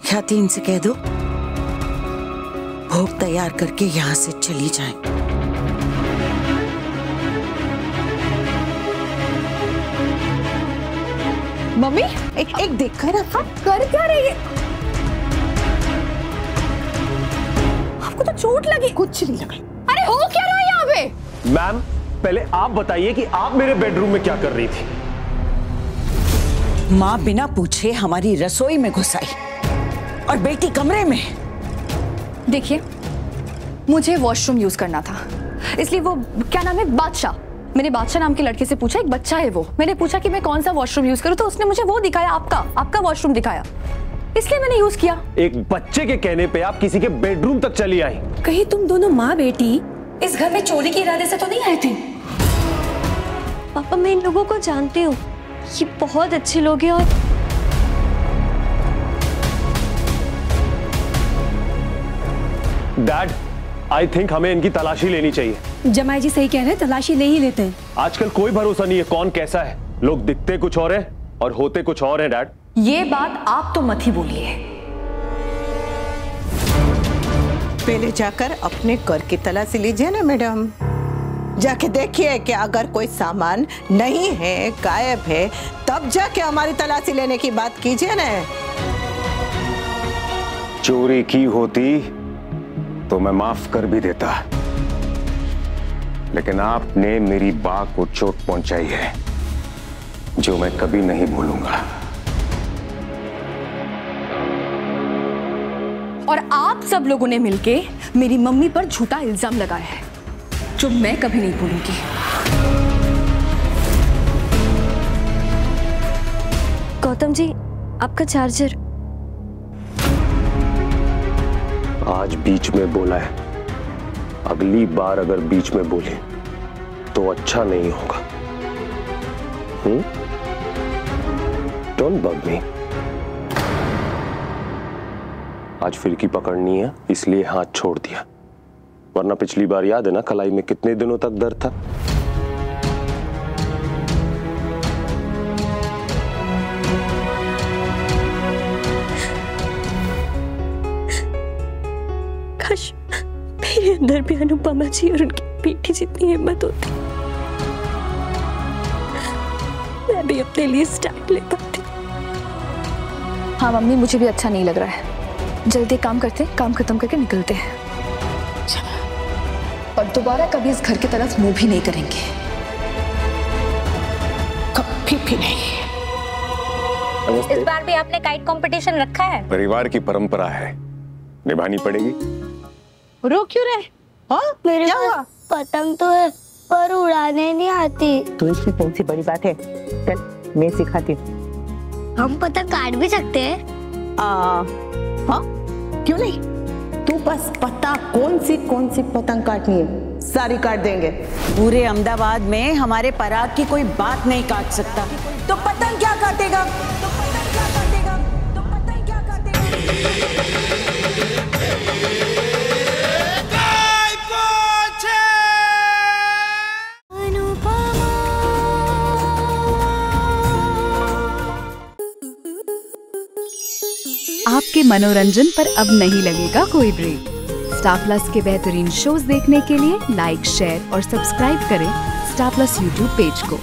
ख्याति इनसे कह दो भोग तैयार करके यहाँ से चली जाएं। मम्मी एक देख कर कर क्या रही है? आपको तो चोट लगी? कुछ नहीं लगा। अरे हो क्या रहा है यहाँ पे? मैम पहले आप बताइए कि आप मेरे बेडरूम में क्या कर रही थी? माँ बिना पूछे हमारी रसोई में घुस आई और बेटी कमरे में। देखिए मुझे वॉशरूम यूज करना था, इसलिए वो क्या नाम है बादशाह, मैंने बादशाह नाम के लड़के से पूछा, एक बच्चा है वो, मैंने पूछा कि मैं कौन सा वॉशरूम यूज करूं, तो उसने मुझे वो दिखाया, आपका वॉशरूम दिखाया, इसलिए मैंने यूज किया। एक बच्चे के कहने पे आप किसी के बेडरूम तक चली आई? कहीं तुम दोनों माँ बेटी इस घर में चोरी के इरादे से तो नहीं आए थे? पापा मैं इन लोगों को जानती हूँ, ये बहुत अच्छे लोग हैं। और डैड आई थिंक हमें इनकी तलाशी लेनी चाहिए। जमाई जी सही कह रहे हैं, तलाशी ले ही लेते हैं। आजकल कोई भरोसा नहीं है कौन कैसा है, लोग दिखते कुछ और है और होते कुछ और है। डैड ये बात आप तो मत ही बोलिए। पहले जाकर अपने घर की तलाशी लीजिए ना मैडम, जाके देखिए कि अगर कोई सामान नहीं है, गायब है, तब जाके हमारी तलाशी लेने की बात कीजिए ना। चोरी की होती तो मैं माफ कर भी देता, लेकिन आपने मेरी बा को चोट पहुंचाई है जो मैं कभी नहीं भूलूंगा। और आप सब लोगों ने मिलके मेरी मम्मी पर झूठा इल्जाम लगाया है जो मैं कभी नहीं भूलूंगी। गौतम जी आपका चार्जर। आज बीच में बोला है, अगली बार अगर बीच में बोले तो अच्छा नहीं होगा। डोंट बग मी। आज फिरकी पकड़नी है इसलिए हाथ छोड़ दिया, वरना पिछली बार याद है ना कलाई में कितने दिनों तक दर्द था। काश मेरे अंदर भी अनुपमा जी और उनकी बेटी जितनी हिम्मत होती, मैं भी अपने लिए स्टैंड ले पाती। हाँ मम्मी मुझे भी अच्छा नहीं लग रहा है, जल्दी काम करते हैं, काम खत्म करके निकलते हैं और दोबारा कभी इस घर की तरफ मुंह भी नहीं करेंगे, कभी भी नहीं। इस बार भी आपने काइट कंपटीशन रखा है? पारिवार की परंपरा है, निभानी पड़ेगी। रो क्यों रहे? हाँ मेरे पास पतंग तो है पर उड़ाने नहीं आती। तो इसमें कौन सी बड़ी बात है, चल मैं सिखाती हूँ। हम पतंग काट भी सकते हैं? हाँ क्यों नहीं, तू बस पता कौन सी पतंग काटनी है, सारी काट देंगे। पूरे अहमदाबाद में हमारे पराग की कोई बात नहीं काट सकता, तो पतंग क्या काटेगा? आपके मनोरंजन पर अब नहीं लगेगा कोई ब्रेक। स्टार प्लस के बेहतरीन शोज देखने के लिए लाइक, शेयर और सब्सक्राइब करें स्टार प्लस यूट्यूब पेज को।